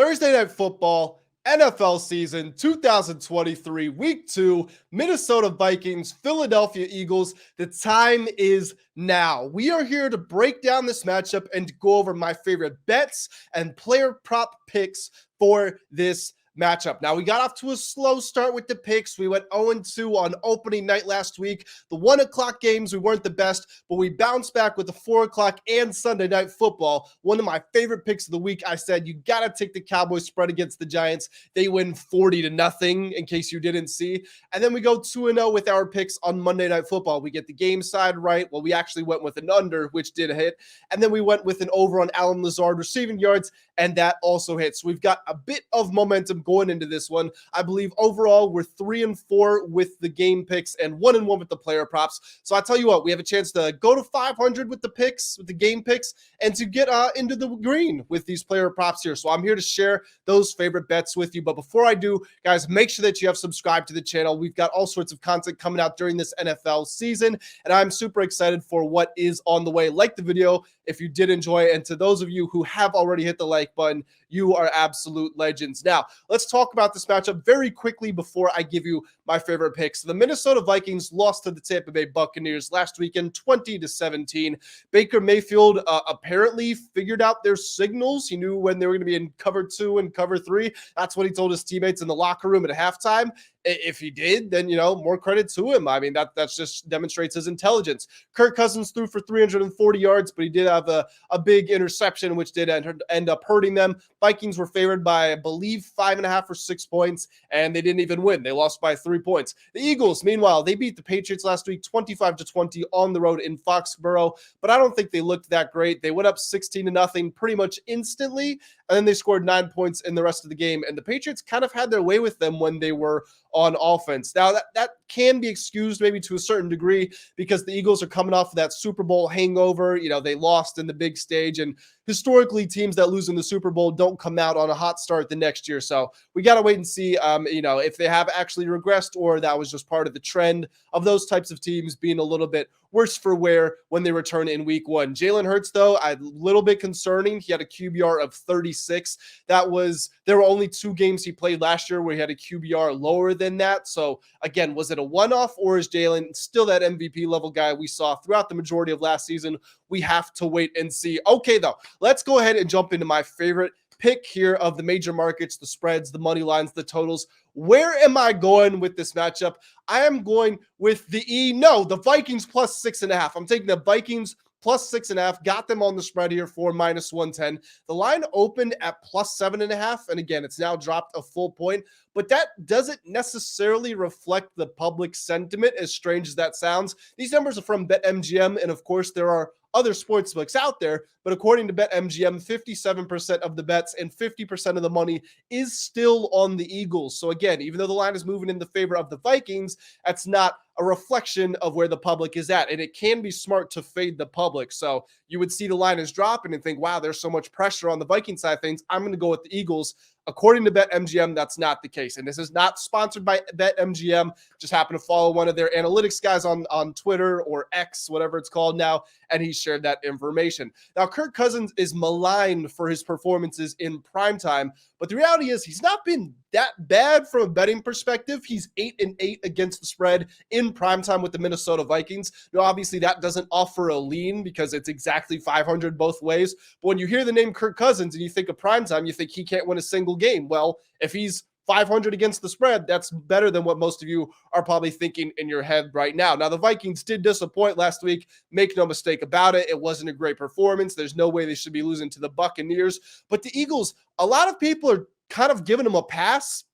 Thursday Night Football, NFL season 2023, week 2, Minnesota Vikings, Philadelphia Eagles. The time is now. We are here to break down this matchup and to go over my favorite bets and player prop picks for this matchup. Now, we got off to a slow start with the picks. We went 0-2 on opening night last week. The 1 o'clock games, we weren't the best, but we bounced back with the 4 o'clock and Sunday Night Football. One of my favorite picks of the week. I said, you got to take the Cowboys spread against the Giants. They win 40-0, in case you didn't see. And then we go 2-0 with our picks on Monday Night Football. We get the game side right. Well, we actually went with an under, which did hit. And then we went with an over on Allen Lazard receiving yards, and that also hit. So we've got a bit of momentum going into this one. I believe overall we're 3-4 with the game picks and 1-1 with the player props. So I tell you what, we have a chance to go to 500 with the picks, with the game picks, and to get into the green with these player props here. So I'm here to share those favorite bets with you. But before I do, guys, make sure that you have subscribed to the channel. We've got all sorts of content coming out during this NFL season, and I'm super excited for what is on the way. Like the video if you did enjoy it, and to those of you who have already hit the like button, you are absolute legends. Now, let's talk about this matchup very quickly before I give you my favorite picks. The Minnesota Vikings lost to the Tampa Bay Buccaneers last weekend, 20-17. Baker Mayfield apparently figured out their signals. He knew when they were going to be in cover 2 and cover 3. That's what he told his teammates in the locker room at halftime. If he did, then, more credit to him. I mean, that's just demonstrates his intelligence. Kirk Cousins threw for 340 yards, but he did have a big interception, which did end up hurting them. Vikings were favored by, I believe, 5.5 or 6 points, and they didn't even win. They lost by 3 points. The Eagles, meanwhile, they beat the Patriots last week 25-20 on the road in Foxborough, but I don't think they looked that great. They went up 16-0 pretty much instantly, and then they scored 9 points in the rest of the game, and the Patriots kind of had their way with them when they were on offense. Now, that can be excused maybe to a certain degree because the Eagles are coming off of that Super Bowl hangover. They lost in the big stage, and historically teams that lose in the Super Bowl don't come out on a hot start the next year. So we got to wait and see, if they have actually regressed or that was just part of the trend of those types of teams being a little bit worse for wear when they return in week 1. Jalen Hurts, though, a little bit concerning. He had a QBR of 36. There were only 2 games he played last year where he had a QBR lower than that. So again, was it a one-off, or is Jalen still that MVP level guy we saw throughout the majority of last season? We have to wait and see. Okay, though, let's go ahead and jump into my favorite pick here of the major markets, the spreads, the money lines, the totals. Where am I going with this matchup? I am going with the Vikings plus 6.5. I'm taking the Vikings plus 6.5, got them on the spread here for -110. The line opened at plus 7.5, and again, it's now dropped a full point, but that doesn't necessarily reflect the public sentiment, as strange as that sounds. These numbers are from BetMGM, and of course, there are other sports books out there, but according to BetMGM, 57% of the bets and 50% of the money is still on the Eagles. So again, even though the line is moving in the favor of the Vikings, that's not a reflection of where the public is at. And it can be smart to fade the public. So you would see the line is dropping and think, wow, there's so much pressure on the Viking side of things. I'm going to go with the Eagles. According to BetMGM, that's not the case. And this is not sponsored by BetMGM. Just happened to follow one of their analytics guys on Twitter or X, whatever it's called now, and he shared that information. Now, Kirk Cousins is maligned for his performances in primetime, but the reality is he's not been that bad from a betting perspective. He's 8-8 against the spread in primetime with the Minnesota Vikings. Now, obviously, that doesn't offer a lean because it's exactly 500 both ways. But when you hear the name Kirk Cousins and you think of primetime, you think he can't win a single game. Well, if he's 500 against the spread, that's better than what most of you are probably thinking in your head right now. Now, the Vikings did disappoint last week. Make no mistake about it. It wasn't a great performance. There's no way they should be losing to the Buccaneers. But the Eagles, a lot of people are kind of giving them a pass.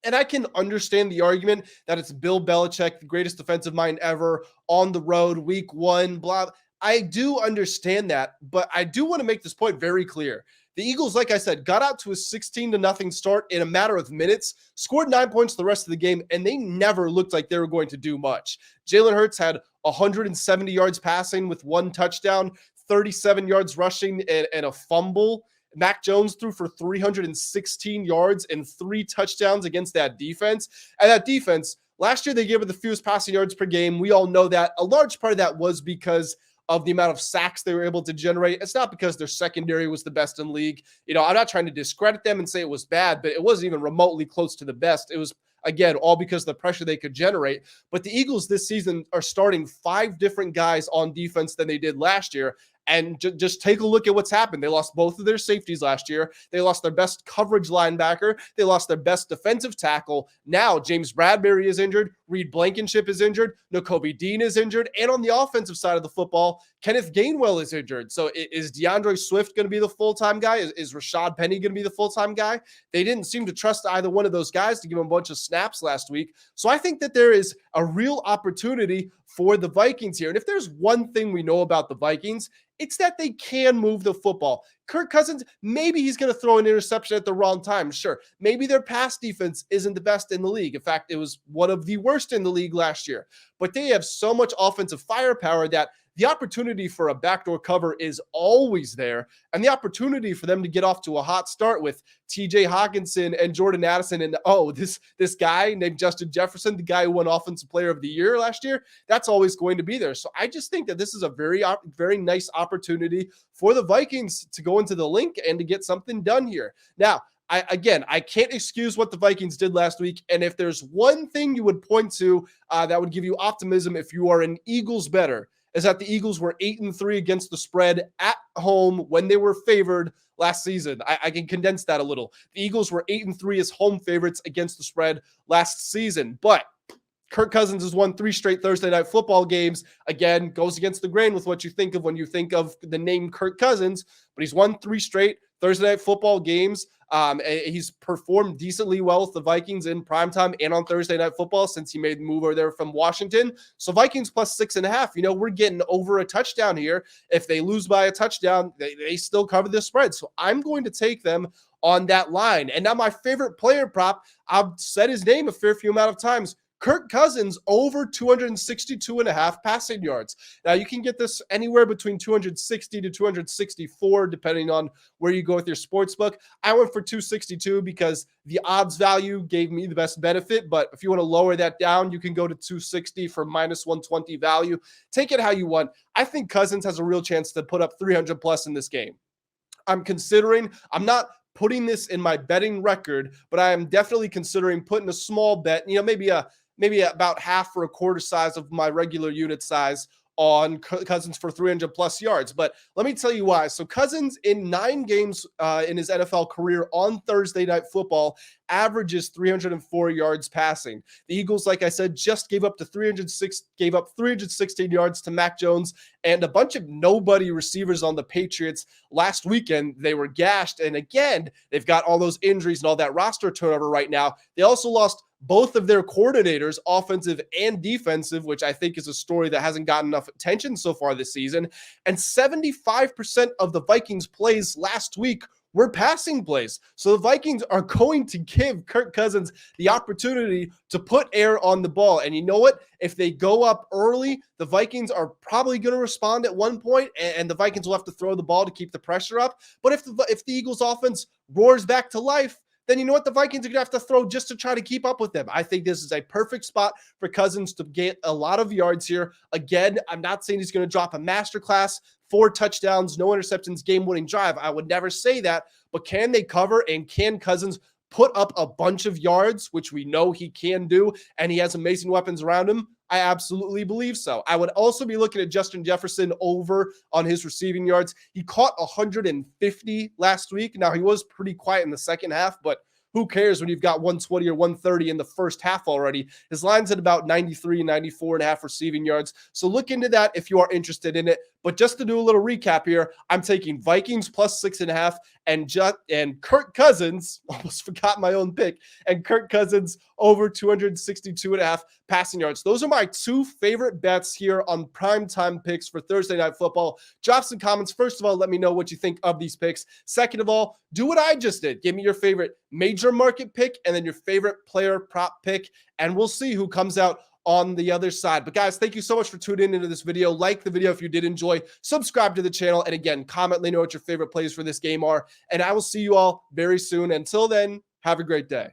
And I can understand the argument that it's Bill Belichick, the greatest defensive mind ever, on the road, week 1, blah. I do understand that, but I do want to make this point very clear. The Eagles, like I said, got out to a 16-0 start in a matter of minutes, scored 9 points the rest of the game, and they never looked like they were going to do much. Jalen Hurts had 170 yards passing with 1 touchdown, 37 yards rushing, and a fumble. Mac Jones threw for 316 yards and 3 touchdowns against that defense. And that defense, last year they gave it the fewest passing yards per game. We all know that. A large part of that was because of the amount of sacks they were able to generate. It's not because their secondary was the best in the league. You know, I'm not trying to discredit them and say it was bad, but it wasn't even remotely close to the best. It was, again, all because of the pressure they could generate. But the Eagles this season are starting 5 different guys on defense than they did last year. And just take a look at what's happened. They lost both of their safeties last year. They lost their best coverage linebacker. They lost their best defensive tackle. Now James Bradbury is injured. Reed Blankenship is injured. Nakobe Dean is injured. And on the offensive side of the football, Kenneth Gainwell is injured. So is DeAndre Swift going to be the full-time guy? Is Rashad Penny going to be the full-time guy? They didn't seem to trust either one of those guys to give them a bunch of snaps last week. So I think that there is a real opportunity for the Vikings here. And if there's one thing we know about the Vikings, it's that they can move the football. Kirk Cousins, maybe he's going to throw an interception at the wrong time. Sure. Maybe their pass defense isn't the best in the league. In fact, it was one of the worst in the league last year. But they have so much offensive firepower that the opportunity for a backdoor cover is always there. And the opportunity for them to get off to a hot start with TJ Hawkinson and Jordan Addison and, this guy named Justin Jefferson, the guy who won Offensive Player of the Year last year, that's always going to be there. So I just think that this is a very, very nice opportunity for the Vikings to go into the link and to get something done here. Now, I can't excuse what the Vikings did last week. And if there's one thing you would point to that would give you optimism if you are an Eagles bettor, is that the Eagles were 8-3 against the spread at home when they were favored last season. I can condense that a little. The Eagles were 8-3 as home favorites against the spread last season. But Kirk Cousins has won 3 straight Thursday night football games. Again, goes against the grain with what you think of when you think of the name Kirk Cousins, but he's won 3 straight Thursday night football games. He's performed decently well with the Vikings in primetime and on Thursday night football since he made the move over there from Washington. So Vikings plus 6.5, we're getting over a touchdown here. If they lose by a touchdown, they still cover the spread. So I'm going to take them on that line. And now my favorite player prop, I've said his name a fair few amount of times, Kirk Cousins over 262.5 passing yards. Now, you can get this anywhere between 260 to 264, depending on where you go with your sports book. I went for 262 because the odds value gave me the best benefit. But if you want to lower that down, you can go to 260 for minus 120 value. Take it how you want. I think Cousins has a real chance to put up 300 plus in this game. I'm not putting this in my betting record, but I am definitely considering putting a small bet, maybe about half or a quarter size of my regular unit size on Cousins for 300 plus yards. But let me tell you why. So Cousins in 9 games in his NFL career on Thursday night football averages 304 yards passing. The Eagles, like I said, just gave up 316 yards to Mac Jones and a bunch of nobody receivers on the Patriots last weekend. They were gashed. And again, they've got all those injuries and all that roster turnover right now. They also lost both of their coordinators, offensive and defensive, which I think is a story that hasn't gotten enough attention so far this season. And 75% of the Vikings plays last week were passing plays. So the Vikings are going to give Kirk Cousins the opportunity to put air on the ball. And you know what? If they go up early, the Vikings are probably going to respond at one point, and the Vikings will have to throw the ball to keep the pressure up. But if the Eagles offense roars back to life, then you know what? The Vikings are going to have to throw just to try to keep up with them. I think this is a perfect spot for Cousins to get a lot of yards here. Again, I'm not saying he's going to drop a masterclass, 4 touchdowns, no interceptions, game-winning drive. I would never say that, but can they cover, and can Cousins put up a bunch of yards, which we know he can do, and he has amazing weapons around him? I absolutely believe so. I would also be looking at Justin Jefferson over on his receiving yards. He caught 150 last week. Now, he was pretty quiet in the second half, but who cares when you've got 120 or 130 in the first half already? His line's at about 93, 94 and a half receiving yards. So look into that if you are interested in it. But just to do a little recap here, I'm taking Vikings plus 6.5 and Kirk Cousins, almost forgot my own pick, and Kirk Cousins over 262.5 passing yards. Those are my 2 favorite bets here on primetime picks for Thursday Night Football. Drop some comments. First of all, let me know what you think of these picks. Second of all, do what I just did. Give me your favorite major market pick and then your favorite player prop pick, and we'll see who comes out on the other side. But guys, thank you so much for tuning into this video. Like the video if you did enjoy, subscribe to the channel, and again, comment, let me know what your favorite plays for this game are, and I will see you all very soon. Until then, have a great day.